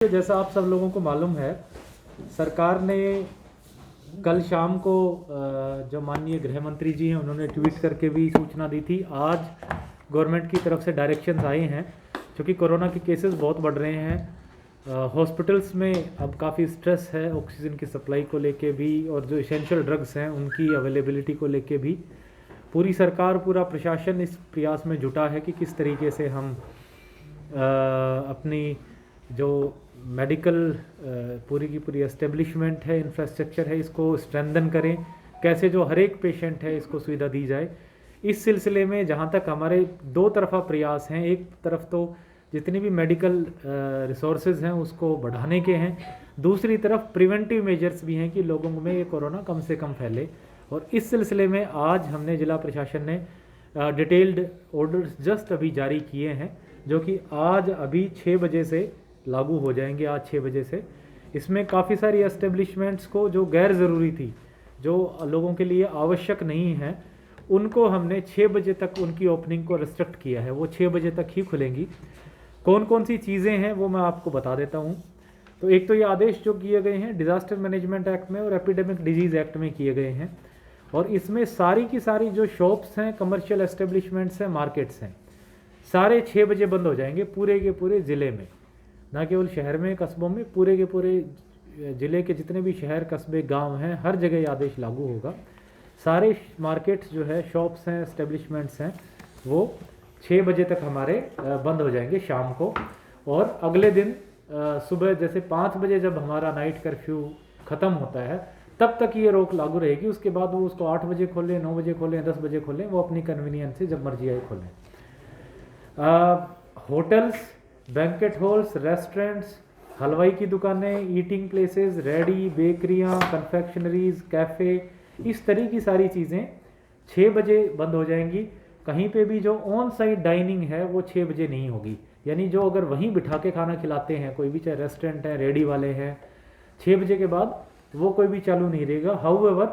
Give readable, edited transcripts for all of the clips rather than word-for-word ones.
जैसा आप सब लोगों को मालूम है, सरकार ने कल शाम को जो माननीय गृह मंत्री जी हैं उन्होंने ट्वीट करके भी सूचना दी थी। आज गवर्नमेंट की तरफ से डायरेक्शंस आए हैं, क्योंकि कोरोना के केसेस बहुत बढ़ रहे हैं। हॉस्पिटल्स में अब काफ़ी स्ट्रेस है ऑक्सीजन की सप्लाई को लेके भी, और जो इसेंशियल ड्रग्स हैं उनकी अवेलेबिलिटी को लेके भी। पूरी सरकार, पूरा प्रशासन इस प्रयास में जुटा है कि किस तरीके से हम अपनी जो मेडिकल पूरी की पूरी एस्टेब्लिशमेंट है, इंफ्रास्ट्रक्चर है, इसको स्ट्रेंथन करें, कैसे जो हर एक पेशेंट है इसको सुविधा दी जाए। इस सिलसिले में जहाँ तक हमारे दो तरफा प्रयास हैं, एक तरफ तो जितनी भी मेडिकल रिसोर्सेज हैं उसको बढ़ाने के हैं, दूसरी तरफ प्रिवेंटिव मेजर्स भी हैं कि लोगों में ये कोरोना कम से कम फैले। और इस सिलसिले में आज हमने जिला प्रशासन ने डिटेल्ड ऑर्डर्स जस्ट अभी जारी किए हैं, जो कि आज अभी 6 बजे से लागू हो जाएंगे। आज 6 बजे से इसमें काफ़ी सारी एस्टेब्लिशमेंट्स को जो गैर ज़रूरी थी, जो लोगों के लिए आवश्यक नहीं है, उनको हमने 6 बजे तक उनकी ओपनिंग को रिस्ट्रिक्ट किया है। वो 6 बजे तक ही खुलेंगी। कौन कौन सी चीज़ें हैं वो मैं आपको बता देता हूँ। तो एक तो ये आदेश जो किए गए हैं डिज़ास्टर मैनेजमेंट एक्ट में और एपिडेमिक डिजीज़ एक्ट में किए गए हैं, और इसमें सारी की सारी जो शॉप्स हैं, कमर्शियल एस्टेब्लिशमेंट्स हैं, मार्केट्स हैं, सारे 6 बजे बंद हो जाएंगे पूरे के पूरे ज़िले में, ना केवल शहर में, कस्बों में, पूरे के पूरे ज़िले के जितने भी शहर, कस्बे, गांव हैं, हर जगह ये आदेश लागू होगा। सारे मार्केट्स जो है, शॉप्स हैं, एस्टेब्लिशमेंट्स हैं, वो 6 बजे तक हमारे बंद हो जाएंगे शाम को। और अगले दिन सुबह जैसे 5 बजे जब हमारा नाइट कर्फ्यू ख़त्म होता है, तब तक ये रोक लागू रहेगी। उसके बाद वो उसको 8 बजे खोलें, 9 बजे खोलें, 10 बजे खोलें, वो अपनी कन्वीनियंस से जब मर्जी आए खोलें। होटल्स, बैंकेट हॉल्स, रेस्टोरेंट्स, हलवाई की दुकानें, ईटिंग प्लेसेस, रेडी, बेकरियां, कन्फेक्शनरीज, कैफ़े, इस तरह की सारी चीज़ें 6 बजे बंद हो जाएंगी। कहीं पे भी जो ऑन साइट डाइनिंग है वो 6 बजे नहीं होगी, यानी जो अगर वहीं बिठा के खाना खिलाते हैं कोई भी, चाहे रेस्टोरेंट है, रेडी वाले हैं, 6 बजे के बाद वो कोई भी चालू नहीं रहेगा। हाउएवर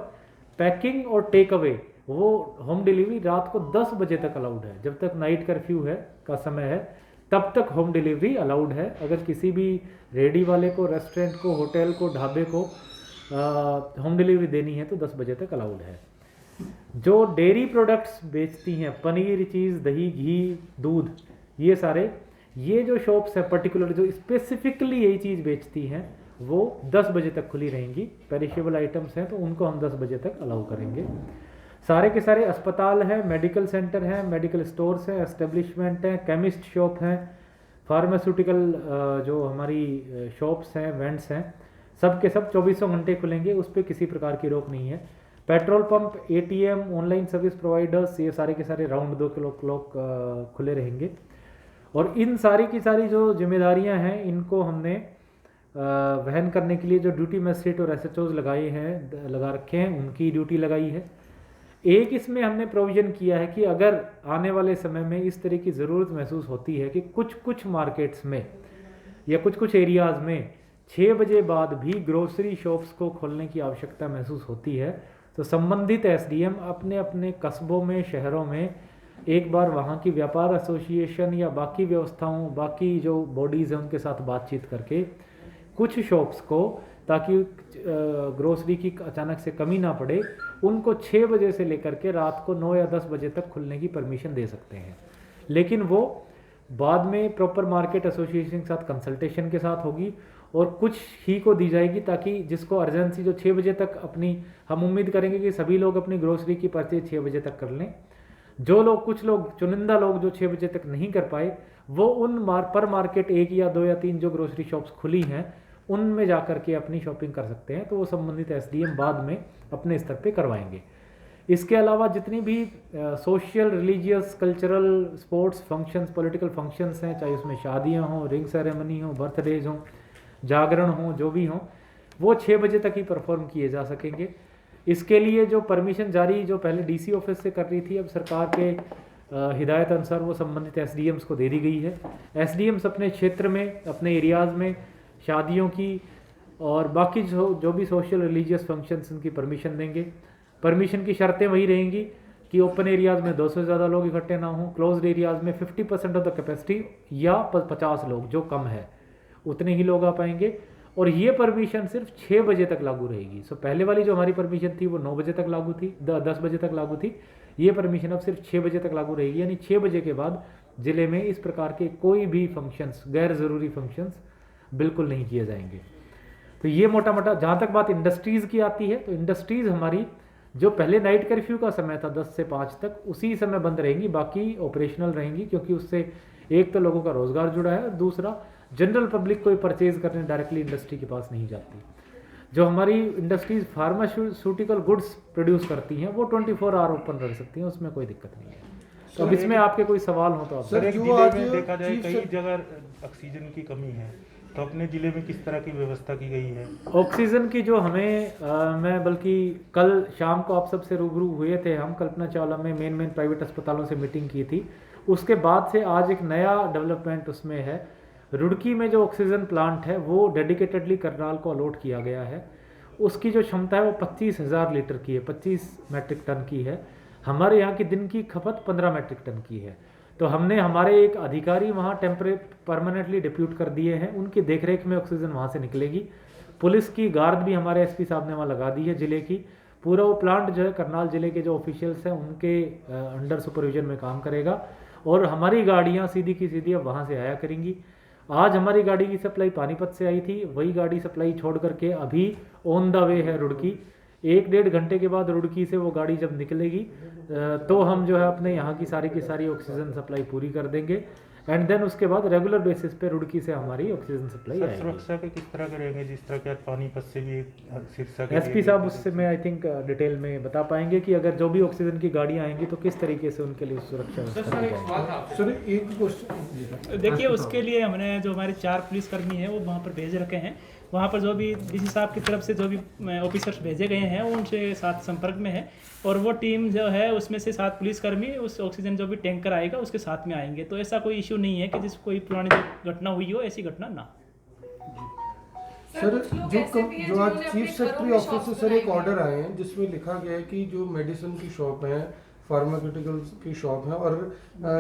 पैकिंग और टेक अवे, वो होम डिलीवरी रात को 10 बजे तक अलाउड है। जब तक नाइट कर्फ्यू है का समय है तब तक होम डिलीवरी अलाउड है। अगर किसी भी रेडी वाले को, रेस्टोरेंट को, होटल को, ढाबे को होम डिलीवरी देनी है तो 10 बजे तक अलाउड है। जो डेयरी प्रोडक्ट्स बेचती हैं, पनीर, चीज़, दही, घी, दूध, ये सारे, ये जो शॉप्स हैं पर्टिकुलर जो स्पेसिफिकली यही चीज़ बेचती हैं, वो 10 बजे तक खुली रहेंगी। पेरिशेबल आइटम्स हैं तो उनको हम 10 बजे तक अलाउ करेंगे। सारे के सारे अस्पताल हैं, मेडिकल सेंटर हैं, मेडिकल स्टोर्स हैं, एस्टेब्लिशमेंट हैं, केमिस्ट शॉप हैं, फार्मास्यूटिकल जो हमारी शॉप्स हैं, वेंट्स हैं, सब के सब 24 घंटे खुलेंगे। उस पर किसी प्रकार की रोक नहीं है। Petrol pump, ATM, online service providers, ये सारे के सारे राउंड 2 क्लॉक खुले रहेंगे। और इन सारी की सारी जो जिम्मेदारियां हैं इनको हमने वहन करने के लिए जो ड्यूटी मजिस्ट्रेट और एसएचओज लगा रखे हैं, उनकी ड्यूटी लगाई है। एक इसमें हमने प्रोविज़न किया है कि अगर आने वाले समय में इस तरह की ज़रूरत महसूस होती है कि कुछ कुछ मार्केट्स में या कुछ कुछ एरियाज़ में 6 बजे बाद भी ग्रोसरी शॉप्स को खोलने की आवश्यकता महसूस होती है, तो संबंधित एसडीएम अपने अपने कस्बों में, शहरों में एक बार वहाँ की व्यापार एसोसिएशन या बाकी व्यवस्थाओं, बाकी जो बॉडीज़ हैं उनके साथ बातचीत करके कुछ शॉप्स को, ताकि ग्रोसरी की अचानक से कमी ना पड़े, उनको 6 बजे से लेकर के रात को 9 या 10 बजे तक खुलने की परमिशन दे सकते हैं। लेकिन वो बाद में प्रॉपर मार्केट एसोसिएशन के साथ कंसल्टेशन के साथ होगी, और कुछ ही को दी जाएगी, ताकि जिसको अर्जेंसी, जो 6 बजे तक अपनी, हम उम्मीद करेंगे कि सभी लोग अपनी ग्रोसरी की परचेज 6 बजे तक कर लें। जो लोग, कुछ लोग, चुनिंदा लोग जो 6 बजे तक नहीं कर पाए, वो उन पर मार्केट 1 या 2 या 3 जो ग्रोसरी शॉप्स खुली हैं उनमें जा कर के अपनी शॉपिंग कर सकते हैं। तो वो संबंधित एसडीएम बाद में अपने स्तर पे करवाएंगे। इसके अलावा जितनी भी social, religious, cultural, sports functions, political functions हैं, चाहे उसमें शादियां हों, रिंग सेरेमनी हो, बर्थडेज हों, जागरण हों, जो भी हों, वो 6 बजे तक ही परफॉर्म किए जा सकेंगे। इसके लिए जो परमिशन जारी, जो पहले डीसी ऑफिस से कर रही थी, अब सरकार के हिदायत अनुसार वो संबंधित एसडीएम्स को दे दी गई है। एसडीएम्स अपने क्षेत्र में, अपने एरियाज़ में शादियों की और बाकी जो भी सोशल रिलीजियस फंक्शंस, उनकी परमिशन देंगे। परमिशन की शर्तें वही रहेंगी कि ओपन एरियाज़ में 200 से ज़्यादा लोग इकट्ठे ना हों, क्लोज्ड एरियाज़ में 50% ऑफ द कैपेसिटी या 50 लोग जो कम है, उतने ही लोग आ पाएंगे। और ये परमिशन सिर्फ 6 बजे तक लागू रहेगी। सो पहले वाली जो हमारी परमिशन थी वो 9 बजे तक लागू थी, 10 बजे तक लागू थी। ये परमिशन अब सिर्फ 6 बजे तक लागू रहेगी, यानी 6 बजे के बाद ज़िले में इस प्रकार के कोई भी फंक्शंस, गैर ज़रूरी फंक्शंस बिल्कुल नहीं किए जाएंगे। तो ये मोटा मोटा, जहाँ तक बात इंडस्ट्रीज़ की आती है, तो इंडस्ट्रीज़ हमारी जो पहले नाइट कर्फ्यू का समय था 10 से 5 तक, उसी समय बंद रहेंगी, बाकी ऑपरेशनल रहेंगी, क्योंकि उससे एक तो लोगों का रोज़गार जुड़ा है, दूसरा जनरल पब्लिक कोई परचेज करने डायरेक्टली इंडस्ट्री के पास नहीं जाती। जो हमारी इंडस्ट्रीज फार्मास्यूटिकल गुड्स प्रोड्यूस करती हैं वो 24 आवर ओपन रह सकती हैं, उसमें कोई दिक्कत नहीं है। तो अब इसमें आपके कोई सवाल हो तो आप सर, जो आज देखा जाए कई जगह ऑक्सीजन की कमी है, तो अपने ज़िले में किस तरह की व्यवस्था की गई है? ऑक्सीजन की जो हमें मैं बल्कि कल शाम को आप सबसे रूबरू हुए थे, हम कल्पना चावला में मेन प्राइवेट अस्पतालों से मीटिंग की थी। उसके बाद से आज एक नया डेवलपमेंट उसमें है। रुड़की में जो ऑक्सीजन प्लांट है वो डेडिकेटेडली करनाल को अलॉट किया गया है। उसकी जो क्षमता है वो 25,000 लीटर की है, 25 मैट्रिक टन की है। हमारे यहाँ की दिन की खपत 15 मैट्रिक टन की है। तो हमने हमारे एक अधिकारी वहाँ परमानेंटली डिप्यूट कर दिए हैं, उनकी देखरेख में ऑक्सीजन वहाँ से निकलेगी। पुलिस की गार्ड भी हमारे एसपी साहब ने वहाँ लगा दी है ज़िले की। पूरा वो प्लांट जो है करनाल ज़िले के जो ऑफिशियल्स हैं उनके अंडर सुपरविजन में काम करेगा, और हमारी गाड़ियाँ सीधी की सीधी अब वहाँ से आया करेंगी। आज हमारी गाड़ी की सप्लाई पानीपत से आई थी, वही गाड़ी सप्लाई छोड़ करके अभी ऑन द वे है रुड़की। 1-1.5 घंटे के बाद रुड़की से वो गाड़ी जब निकलेगी तो हम जो है अपने यहाँ की सारी ऑक्सीजन सप्लाई पूरी कर देंगे, एंड देन उसके बाद रेगुलर बेसिस पे रुड़की से हमारी ऑक्सीजन सप्लाई आएगी। सुरक्षा के किस तरह के रहेंगे, जिस तरह के आज पानीपत से भी शीर्षक एसपी साहब उससे मैं आई थिंक डिटेल में बता पाएंगे कि अगर जो भी ऑक्सीजन की गाड़ियाँ आएंगी तो किस तरीके से उनके लिए सुरक्षा व्यवस्था की जाएगी। सर एक क्वेश्चन देखिए, उसके लिए हमने जो हमारे 4 पुलिसकर्मी हैं वो वहाँ पर भेज रखे हैं। वहाँ पर जो भी डीसी साहब की तरफ से जो भी ऑफिसर्स भेजे गए हैं वो उनसे साथ संपर्क में है, और वो टीम जो है उसमें से 7 पुलिसकर्मी उस ऑक्सीजन जो भी टैंकर आएगा उसके साथ में आएंगे। तो ऐसा कोई इशू नहीं है कि जिस कोई पुरानी जो घटना हुई हो ऐसी घटना ना। सर जो आज चीफ सेक्रेटरी ऑफिस से सर एक ऑर्डर आए हैं जिसमें लिखा गया है कि जो मेडिसिन की शॉप है, फार्मास्यूटिकल्स की शॉप है और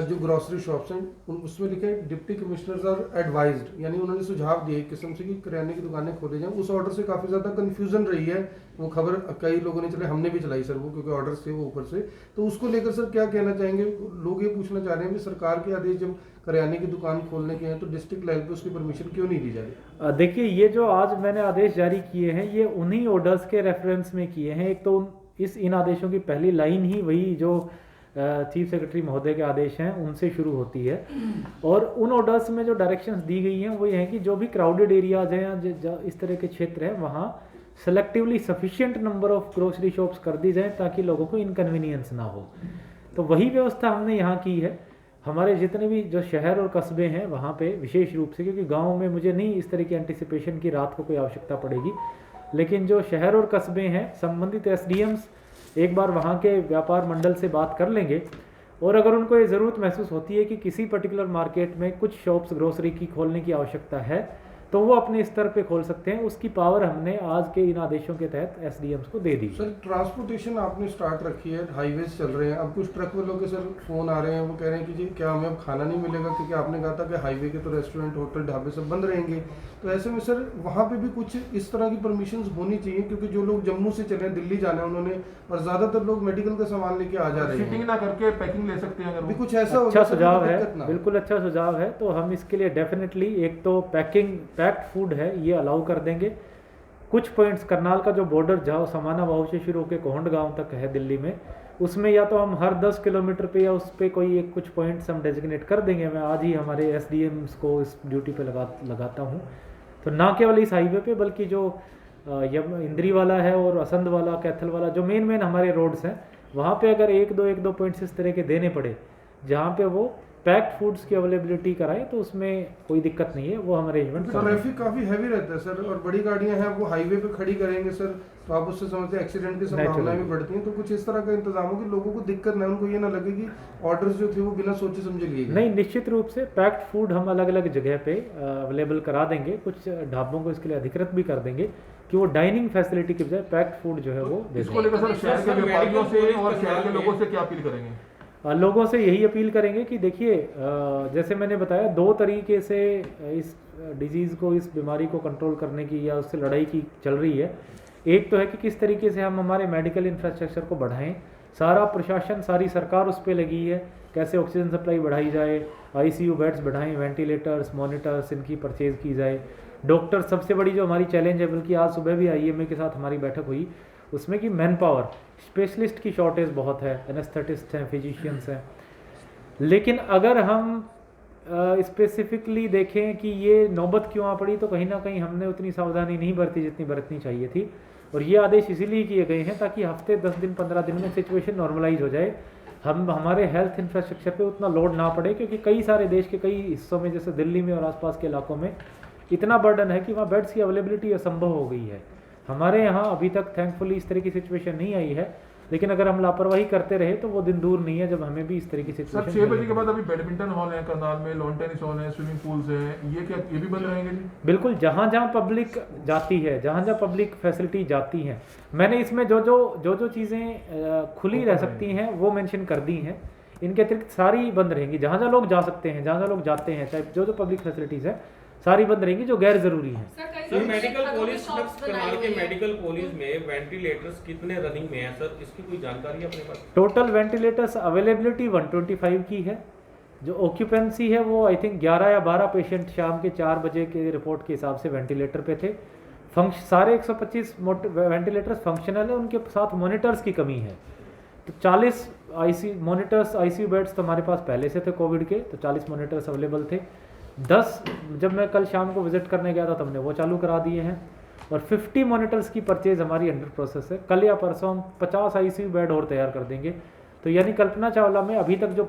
जो ग्रोसरी शॉप्स हैं उसमें लिखा है डिप्टी कमिश्नर्स आर एडवाइज्ड, यानी उन्होंने सुझाव दिए एक किस्म से कि किराने की दुकानें खोले जाएं। उस ऑर्डर से काफ़ी ज़्यादा कन्फ्यूजन रही है, वो खबर कई लोगों ने चलाई, हमने भी चलाई सर वो, क्योंकि ऑर्डर थे वो ऊपर से। तो उसको लेकर सर क्या कहना चाहेंगे? लोग ये पूछना चाह रहे हैं कि सरकार के आदेश जब करियाने की दुकान खोलने के हैं तो डिस्ट्रिक्ट लेवल पे उसकी परमिशन क्यों नहीं दी जा रही? देखिए, ये जो आज मैंने आदेश जारी किए हैं ये उन्हीं ऑर्डर्स के रेफरेंस में किए हैं। एक तो इन आदेशों की पहली लाइन ही वही जो चीफ सेक्रेटरी महोदय के आदेश हैं उनसे शुरू होती है, और उन ऑर्डर्स में जो डायरेक्शंस दी गई हैं वो ये हैं कि जो भी क्राउडेड एरियाज हैं या इस तरह के क्षेत्र हैं वहाँ selectively sufficient number of grocery shops कर दी जाएं ताकि लोगों को इनकन्वीनियंस ना हो। तो वही व्यवस्था हमने यहाँ की है। हमारे जितने भी जो शहर और कस्बे हैं वहाँ पे विशेष रूप से, क्योंकि गाँव में मुझे नहीं इस तरह की एंटिसिपेशन की रात को कोई आवश्यकता पड़ेगी, लेकिन जो शहर और कस्बे हैं संबंधित एसडीएम्स एक बार वहाँ के व्यापार मंडल से बात कर लेंगे, और अगर उनको ये ज़रूरत महसूस होती है कि किसी पर्टिकुलर मार्केट में कुछ शॉप्स ग्रोसरी की खोलने की आवश्यकता है तो वो अपने स्तर पे खोल सकते हैं। उसकी पावर हमने आज के इन आदेशों के तहत एसडीएम्स को दे दी। सर ट्रांसपोर्टेशन आपने स्टार्ट रखी है, हाईवेज चल रहे हैं, अब कुछ ट्रक वालों के सर फोन आ रहे हैं, वो कह रहे हैं कि जी क्या हमें अब खाना नहीं मिलेगा, क्योंकि आपने कहा था कि हाईवे के तो रेस्टोरेंट होटल ढाबे सब बंद रहेंगे। तो ऐसे में सर वहाँ पे भी कुछ इस तरह की परमिशन होनी चाहिए, क्योंकि जो लोग जम्मू से चले हैं दिल्ली जाना है उन्होंने, और ज्यादातर लोग मेडिकल का सामान लेके आ जा रहे हैं, शिपिंग ना करके पैकिंग ले सकते हैं। अगर कुछ ऐसा अच्छा सुझाव है, बिल्कुल अच्छा सुझाव है। तो हम इसके लिए डेफिनेटली एक तो पैक्ड फूड है ये अलाउ कर देंगे। कुछ पॉइंट्स करनाल का जो बॉर्डर जाओ समाना वाव से शुरू होकर कोहंड गांव तक है दिल्ली में, उसमें या तो हम हर 10 किलोमीटर पे या उस पे कोई एक कुछ पॉइंट्स हम डेजिग्नेट कर देंगे। मैं आज ही हमारे एसडीएम्स को इस ड्यूटी पे लगाता हूँ। तो ना केवल इस हाईवे पे बल्कि जो इंद्री वाला है और असंध वाला, कैथल वाला, जो मेन हमारे रोड्स हैं वहाँ पे अगर एक दो पॉइंट्स इस तरह के देने पड़े जहाँ पे वो पैक्ड फूड्स की अवेलेबिलिटी कराएं तो उसमें कोई दिक्कत नहीं है, वो हम अरेंजमेंट तो ट्रैफिक काफी हैवी रहता है सर, और बड़ी गाड़ियां हैं वो हाईवे पे खड़ी करेंगे सर, तो आप उससे समझते हैं एक्सीडेंट की संभावनाएं भी बढ़ती हैं। तो कुछ इस तरह का इंतजाम हो कि लोगों को दिक्कत ना, उनको ये ना लगे कि ऑर्डर्स जो थे वो बिना सोचे समझे लिए गए। नहीं, निश्चित रूप से पैक्ड फूड हम अलग अलग जगह पे अवेलेबल करा देंगे। कुछ ढाबों को इसके लिए अधिकृत भी कर देंगे कि वो डाइनिंग फैसिलिटी के बजाय पैक्ड फूड जो है वो दे इसको लेकर सर शहर के व्यापारियों से और शहर के लोगों से क्या अपील करेंगे? लोगों से यही अपील करेंगे कि देखिए जैसे मैंने बताया 2 तरीके से इस डिजीज़ को, इस बीमारी को कंट्रोल करने की या उससे लड़ाई की चल रही है। एक तो है कि किस तरीके से हम हमारे मेडिकल इंफ्रास्ट्रक्चर को बढ़ाएं, सारा प्रशासन, सारी सरकार उस पर लगी है, कैसे ऑक्सीजन सप्लाई बढ़ाई जाए, आईसीयू बेड्स बढ़ाएं, वेंटिलेटर्स, मॉनिटर्स इनकी परचेज़ की जाए। डॉक्टर सबसे बड़ी जो हमारी चैलेंज है, बल्कि आज सुबह भी आईएमए के साथ हमारी बैठक हुई उसमें कि मैन पावर, स्पेशलिस्ट की शॉर्टेज बहुत है, एनेस्थेटिस्ट हैं, फिजिशियंस हैं। लेकिन अगर हम स्पेसिफिकली देखें कि ये नौबत क्यों आ पड़ी, तो कहीं ना कहीं हमने उतनी सावधानी नहीं बरती जितनी बरतनी चाहिए थी। और ये आदेश इसीलिए किए गए हैं ताकि हफ्ते 10 दिन 15 दिन में सिचुएशन नॉर्मलाइज हो जाए, हम हमारे हेल्थ इंफ्रास्ट्रक्चर पे उतना लोड ना पड़े। क्योंकि कई सारे देश के कई हिस्सों में, जैसे दिल्ली में और आसपास के इलाकों में इतना बर्डन है कि वहाँ बेड्स की अवेलेबिलिटी असंभव हो गई है। हमारे यहाँ अभी तक थैंकफुली इस तरह की सिचुएशन नहीं आई है, लेकिन अगर हम लापरवाही करते रहे तो वो दिन दूर नहीं है जब हमें भी इस तरह की सर सिचुएशन 6 बजे के बाद अभी बैडमिंटन हॉल है करनाल में, लॉन टेनिस हॉल है, स्विमिंग पूल्स हैं, ये भी बंद रहेंगे जी? बिल्कुल, जहाँ जहाँ पब्लिक जाती है, जहाँ जहाँ पब्लिक फैसिलिटी जाती हैं, मैंने इसमें जो चीज़ें खुली रह सकती हैं वो मेंशन कर दी हैं। इनके अतिरिक्त सारी बंद रहेंगी। जहाँ जहाँ लोग जा सकते हैं, जहाँ जहाँ लोग जाते हैं, चाहे जो पब्लिक फैसिलिटीज़ हैं सारी बंद रहेंगी जो गैर ज़रूरी हैं। सर मेडिकल कॉलेज करनाल के मेडिकल कॉलेज में वेंटिलेटर्स कितने रनिंग में है सर, इसकी कोई जानकारी है अपने पास? टोटल वेंटिलेटर्स अवेलेबिलिटी 125 की है। जो ऑक्यूपेंसी है वो आई थिंक 11 या 12 पेशेंट शाम के 4 बजे के रिपोर्ट के हिसाब से वेंटिलेटर पे थे। सारे 125 वेंटिलेटर्स फंक्शनल है, उनके साथ मॉनिटर्स की कमी है। तो 40 आईसीयू बेड्स तो हमारे पास पहले से थे कोविड के, तो 40 मॉनिटर्स अवेलेबल थे। 10 जब मैं कल शाम को विजिट करने गया था तब हमने वो चालू करा दिए हैं। और 50 मॉनिटर्स की परचेज हमारी अंडर प्रोसेस है। कल या परसों हम 50 आईसीयू बेड और तैयार कर देंगे। तो यानी कल्पना चावला में अभी तक जो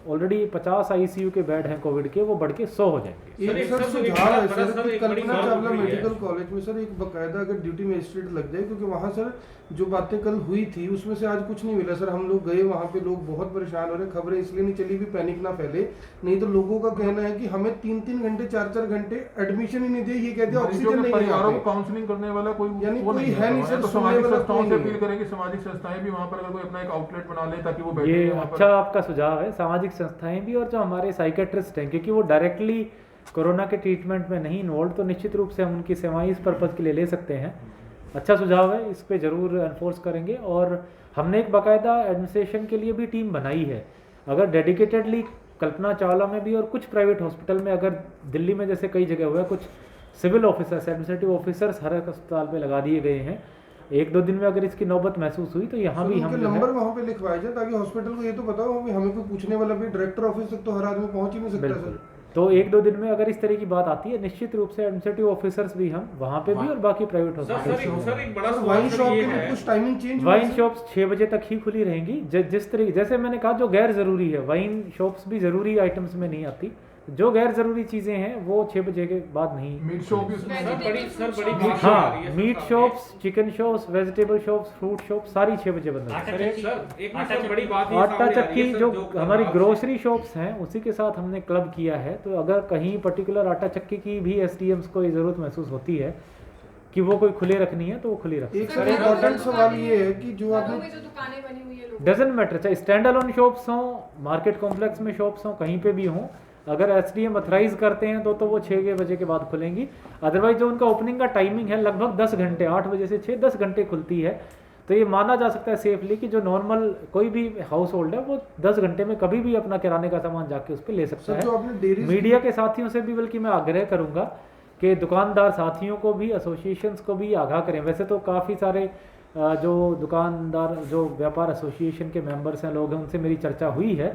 ऑलरेडी 50 आईसीयू के बेड हैं कोविड के, वो बढ़ के 100 हो जाएंगे। एक सर सुझाव है सर कि कल्पना चावला मेडिकल कॉलेज में सर एक बकायदा अगर ड्यूटी मजिस्ट्रेट लग जाए, क्योंकि वहाँ सर जो बातें कल हुई थी उसमें से आज कुछ नहीं मिला सर। हम लोग गए वहाँ पे, लोग बहुत परेशान हो रहे हैं। खबरें इसलिए नहीं चली भी पैनिक ना फैले, नहीं तो लोगों का कहना है कि हमें 3-3 घंटे 4-4 घंटे एडमिशन ही नहीं दिए। ये कहते हैं ऑक्सीजन नहीं परिवारों है, को काउंसलिंग करने वाला कोई यानी वो कोई नहीं है नहीं सर। तो सामाजिक संस्थाओं से अपील करेंगे, सामाजिक संस्थाएं भी वहाँ पर अगर कोई अपना एक आउटलेट बना ले ताकि वो बैठे ये वहाँ पर। अच्छा आपका सुझाव है। सामाजिक संस्थाएं भी और जो हमारे साइकेट्रिस्ट हैं, क्योंकि वो डायरेक्टली कोरोना के ट्रीटमेंट में नहीं इन्वॉल्व, तो निश्चित रूप से हम उनकी सेवाएं इस पर्पज़ के लिए ले सकते हैं। अच्छा सुझाव है, इस पे ज़रूर एनफोर्स करेंगे। और हमने एक बाकायदा एडमिनिस्ट्रेशन के लिए भी टीम बनाई है। अगर डेडिकेटेडली कल्पना चावला में भी और कुछ प्राइवेट हॉस्पिटल में, अगर दिल्ली में जैसे कई जगह हुआ है, कुछ सिविल ऑफिसर्स, एडमिनिस्ट्रेटिव ऑफिसर्स हर एक अस्पताल पे लगा दिए गए हैं। 1-2 दिन में अगर इसकी नौबत महसूस हुई तो यहाँ भी हम नंबर वहाँ पे लिखवाए जाए ताकि हॉस्पिटल को ये तो पता हो कि हमें कोई पूछने वाला भी, डायरेक्टर ऑफिस तक तो हर आदमी पहुँच ही नहीं सकता सर। तो 1-2 दिन में अगर इस तरह की बात आती है, निश्चित रूप से एडमिनिस्ट्रेटिव ऑफिसर्स भी हम वहाँ पे भी और बाकी प्राइवेट हॉस्पिटल। सर एक बड़ा वाइन सवाल शॉप ये के है, कुछ टाइमिंग चेंज, वाइन शॉप्स 6 बजे तक ही खुली रहेंगी। जिस तरीके, जैसे मैंने कहा, जो गैर ज़रूरी है, वाइन शॉप्स भी ज़रूरी आइटम्स में नहीं आती। जो गैर ज़रूरी चीज़ें हैं वो 6 बजे के बाद नहीं। मीट शॉप भी उसमें सर बड़ी बात आ रही हाँ, है meat shops, chicken shops, vegetable shops, fruit shop सारी 6 बजे बंद है। सर एक सर बड़ी बात ये आटा सामने आ रही चक्की है, सर, जो हमारी करनाल ग्रोसरी शॉप्स हैं उसी के साथ हमने क्लब किया है। तो अगर कहीं पर्टिकुलर आटा चक्की की भी एसडीएम्स को ये ज़रूरत महसूस होती है कि वो कोई खुले रखनी है तो वो खुली रख एक सर इम्पोर्टेंट सवाल ये है कि जो आपने जो दुकानें बनी हुई है, डजेंट मैटर, चाहे स्टैंड अलोन शॉप्स हों, मार्केट कॉम्प्लेक्स में शॉप्स हों, कहीं पे भी हों, अगर एसडीएम अथराइज करते हैं तो वो 6 बजे के बाद खुलेंगी। अदरवाइज जो उनका ओपनिंग का टाइमिंग है लगभग 10 घंटे, 8 बजे से 6-10 घंटे खुलती है। तो ये माना जा सकता है सेफली कि जो नॉर्मल कोई भी हाउस होल्ड है वो 10 घंटे में कभी भी अपना किराने का सामान जाके उस पर ले सकता सर जो है। आपने डेयरी मीडिया के साथियों से भी बल्कि मैं आग्रह करूंगा कि दुकानदार साथियों को भी, एसोसिएशंस को भी आगाह करें। वैसे तो काफ़ी सारे जो दुकानदार, जो व्यापार एसोसिएशन के मेंबर्स हैं, लोग हैं, उनसे मेरी चर्चा हुई है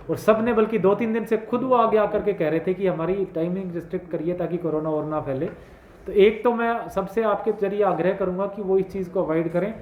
और सब ने बल्कि 2-3 दिन से खुद वो आगे आकर के कह रहे थे कि हमारी टाइमिंग रिस्ट्रिक्ट करिए ताकि कोरोना और ना फैले। तो एक तो मैं सबसे आपके जरिए आग्रह करूंगा कि वो इस चीज़ को अवॉइड करें।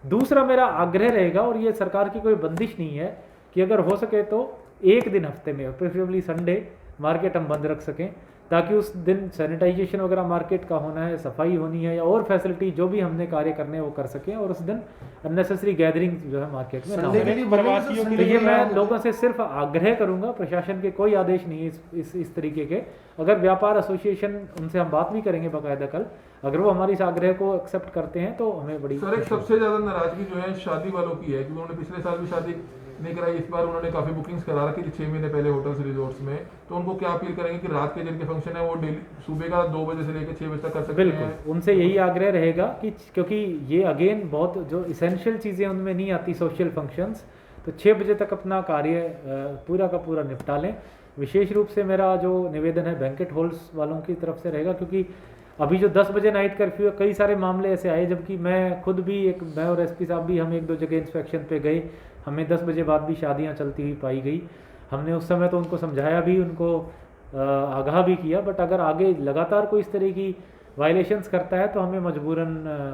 दूसरा मेरा आग्रह रहेगा, और ये सरकार की कोई बंदिश नहीं है, कि अगर हो सके तो एक दिन हफ्ते में, प्रेफरेबली संडे, मार्केट हम बंद रख सकें ताकि उस दिन सैनिटाइजेशन वगैरह मार्केट का होना है, सफाई होनी है, या और फैसिलिटी जो भी हमने कार्य करने हैं वो कर सकें, और उस दिन अननेसेसरी गैदरिंग जो है मार्केट में ना हो। संडे के लिए प्रवासियों के तो ये मैं लोगों से सिर्फ आग्रह करूंगा, प्रशासन के कोई आदेश नहीं है इस तरीके के। अगर व्यापार एसोसिएशन, उनसे हम बात भी करेंगे बाकायदा कल, अगर वो हमारी इस आग्रह को एक्सेप्ट करते हैं तो हमें बड़ी। सर एक सबसे ज्यादा नाराजगी जो है शादी वालों की है, क्योंकि उन्होंने पिछले साल भी शादी नहीं कराई। इस बार उन्होंने काफ़ी बुकिंग्स करा रखी थी 6 महीने पहले होटल्स रिजॉर्ट्स में, तो उनको क्या अपील करेंगे कि रात के जिनके फंक्शन है वो डेली सुबह का 2 बजे से लेकर 6 बजे तक कर सकते हैं? बिल्कुल, उनसे यही आग्रह रहेगा कि क्योंकि ये अगेन बहुत जो इसेंशियल चीज़ें उनमें नहीं आती, सोशल फंक्शंस, तो 6 बजे तक अपना कार्य पूरा का पूरा निपटा लें। विशेष रूप से मेरा जो निवेदन है बैंकेट हॉल्स वालों की तरफ से रहेगा, क्योंकि अभी जो 10 बजे नाइट कर्फ्यू है, कई सारे मामले ऐसे आए, जबकि मैं खुद भी मैं और एसपी साहब भी हम 1-2 जगह इंस्पेक्शन पे गए, हमें 10 बजे बाद भी शादियां चलती हुई पाई गई। हमने उस समय तो उनको समझाया भी, उनको आगाह भी किया, बट अगर आगे लगातार कोई इस तरह की वायलेशंस करता है तो हमें मजबूरन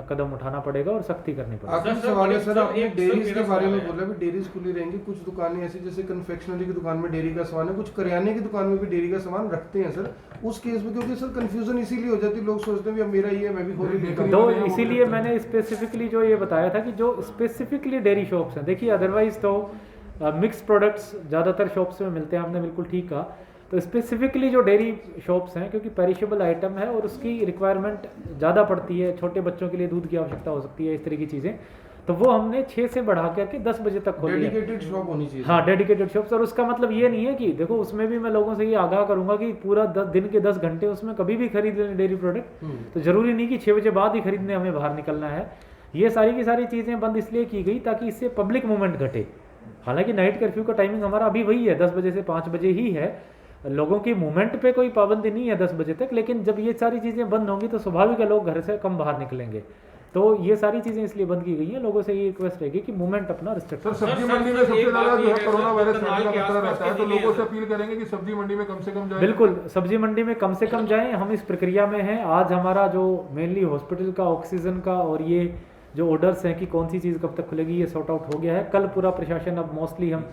कदम उठाना पड़ेगा और सख्ती करनी पड़ेगी। आखिरी सवाल है सर, आपने डेयरीज के बारे में बोला भी डेयरीज खुली रहेंगी, कुछ दुकानें ऐसी जैसे कन्फेक्शनरी की दुकान में डेयरी का सामान है, कुछ करियाने की दुकान में भी डेयरी का सामान रखते हैं सर, उस केस में क्योंकि सर कंफ्यूजन इसीलिए हो जाती है, लोग सोचते हैं भी अब मेरा ही है मैं भी खोल लेता हूं। तो इसीलिए मैंने स्पेसिफिकली जो ये बताया था कि जो स्पेसिफिकली डेयरी शॉप्स हैं, देखिए अदरवाइज तो मिक्स प्रोडक्ट्स ज़्यादातर शॉप्स में मिलते हैं, आपने बिल्कुल ठीक कहा। तो स्पेसिफिकली जो डेयरी शॉप्स हैं, क्योंकि पेरिशेबल आइटम है और उसकी रिक्वायरमेंट ज़्यादा पड़ती है, छोटे बच्चों के लिए दूध की आवश्यकता हो सकती है, इस तरह की चीज़ें, तो वो हमने 6 से बढ़ा करके 10 बजे तक खोली है। डेडिकेटेड शॉप होनी चाहिए। हाँ, डेडिकेटेड शॉप्स। और उसका मतलब ये नहीं है कि देखो, उसमें भी मैं लोगों से ये आगाह करूंगा कि पूरा दिन के 10 घंटे उसमें कभी भी खरीद लें डेयरी प्रोडक्ट, तो जरूरी नहीं कि 6 बजे बाद ही खरीदने हमें बाहर निकलना है। ये सारी की सारी चीज़ें बंद इसलिए की गई ताकि इससे पब्लिक मूवमेंट घटे। हालांकि नाइट कर्फ्यू का टाइमिंग हमारा अभी वही है, 10 बजे से 5 बजे ही है, लोगों की मूवमेंट पे कोई पाबंदी नहीं है 10 बजे तक, लेकिन जब ये सारी चीज़ें बंद होंगी तो स्वाभाविक है लोग घर से कम बाहर निकलेंगे। तो ये सारी चीज़ें इसलिए बंद की गई हैं। लोगों से ये रिक्वेस्ट रहेगी कि मूवमेंट अपना रिस्ट्रिक्ट सर सब्जी मंडी में सबसे ज़्यादा जो है कोरोना वायरस फैलने का खतरा रहता है, तो लोगों से अपील करेंगे कि सब्जी मंडी में कम से कम जाएं। बिल्कुल, सब्जी मंडी में कम से कम जाएं, हम इस प्रक्रिया में हैं। आज हमारा जो मेनली हॉस्पिटल का, ऑक्सीजन का और ये जो ऑर्डर्स हैं कि कौन सी चीज़ कब तक खुलेगी, ये सॉर्ट आउट हो गया है। कल पूरा प्रशासन, अब मोस्टली हम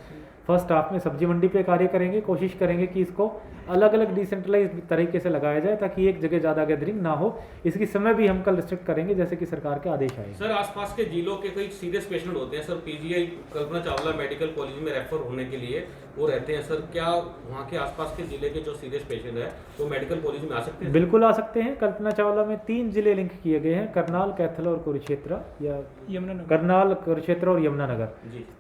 फर्स्ट हाफ में सब्जी मंडी पे कार्य करेंगे, कोशिश करेंगे कि इसको अलग अलग डिसेंट्रलाइज तरीके से लगाया जाए ताकि एक जगह ज़्यादा गैदरिंग ना हो। इसकी समय भी हम कल रिस्ट्रिक्ट करेंगे जैसे कि सरकार के आदेश आए। सर, आसपास के जिलों के कई सीरियस पेशेंट होते हैं sir, PGI Kalpana Chawla medical college में रेफर होने के लिए वो रहते हैं सर, क्या वहाँ के आसपास के जिले के जो सीरियस पेशेंट है वो मेडिकल कॉलेज में आ सकते हैं? बिल्कुल आ सकते हैं। कल्पना चावला में 3 जिले लिंक किए गए हैं, करनाल, कैथल और कुरुक्षेत्र, या यमुनानगर। करनाल, कुरुक्षेत्र और यमुनानगर।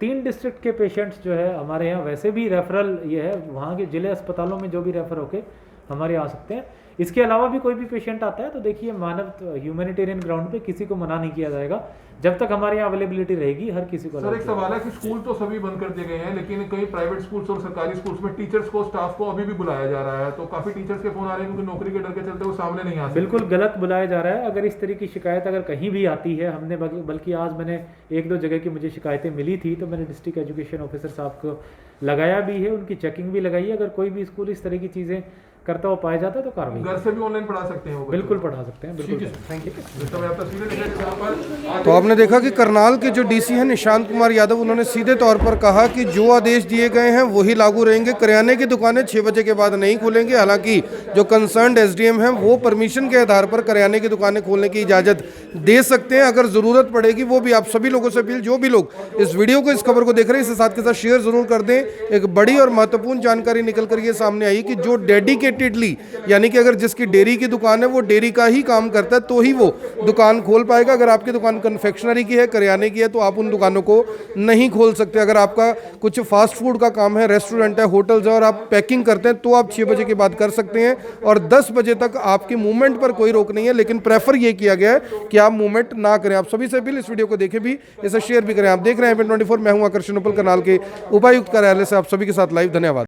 3 डिस्ट्रिक्ट के पेशेंट्स जो है हमारे यहाँ वैसे भी रेफरल ये है, वहाँ के जिले अस्पतालों में जो भी रेफर होके हमारे यहाँ आ सकते हैं। इसके अलावा भी कोई भी पेशेंट आता है तो देखिए, मानव ह्यूमैनिटेरियन ग्राउंड पे किसी को मना नहीं किया जाएगा, जब तक हमारे यहाँ अवेलेबिलिटी रहेगी हर किसी को। सर एक सवाल है कि स्कूल तो सभी बंद कर दिए गए हैं, लेकिन कई प्राइवेट स्कूल्स और सरकारी स्कूल्स में टीचर्स को, स्टाफ को अभी भी बुलाया जा रहा है, तो काफी टीचर्स के फोन आ रहे हैं क्योंकि नौकरी के डर के चलते वो सामने नहीं आ सकते। बिल्कुल गलत बुलाया जा रहा है। अगर इस तरह की शिकायत अगर कहीं भी आती है, हमने बल्कि आज मैंने 1-2 जगह की मुझे शिकायतें मिली थी, तो मैंने डिस्ट्रिक्ट एजुकेशन ऑफिसर साहब को लगाया भी है, उनकी चेकिंग भी लगाई है। अगर कोई भी स्कूल इस तरह की चीज़ें करता हुआ पाया जाता है तो कार्रवाई। घर से भी ऑनलाइन पढ़ा सकते हैं वो? बिल्कुल पढ़ा सकते हैं, बिल्कुल। Thank you. तो तो आपने देखा कि करनाल के जो डीसी हैं निशांत कुमार यादव, उन्होंने सीधे तौर पर कहा कि जो आदेश दिए गए हैं वही लागू रहेंगे। करियाने की दुकानें 6 बजे के बाद नहीं खुलेंगी। हालांकि जो कंसर्न्ड एसडीएम हैं वो परमिशन के आधार पर करियाने की दुकानें खोलने की इजाज़त दे सकते हैं अगर ज़रूरत पड़ेगी। वो भी आप सभी लोगों से अपील, जो भी लोग इस वीडियो को, इस खबर को देख रहे हैं, इसे साथ के साथ शेयर ज़रूर कर दें। एक बड़ी और महत्वपूर्ण जानकारी निकल कर ये सामने आई कि जो डेडिकेटेडली, यानी कि अगर जिसकी डेयरी की दुकान है वो डेयरी का ही काम करता है तो ही वो दुकान खोल पाएगा। अगर आपकी दुकान कन्फेक्शनरी की है, करियाने की है, तो आप उन दुकानों को नहीं खोल सकते। अगर आपका कुछ फास्ट फूड का काम है, रेस्टोरेंट है, होटल्स है और आप पैकिंग करते हैं, तो आप 6 बजे के बाद कर सकते हैं और 10 बजे तक आपकी मूवमेंट पर कोई रोक नहीं है। लेकिन प्रेफर ये किया गया है कि आप मूवमेंट ना करें। आप सभी से अपील, इस वीडियो को देखें भी, इसे शेयर भी करें। आप देख रहे हैं N24, मैं हूं आकर्षण उपल, करनाल के उपायुक्त कार्यालय से आप सभी के साथ लाइव। धन्यवाद।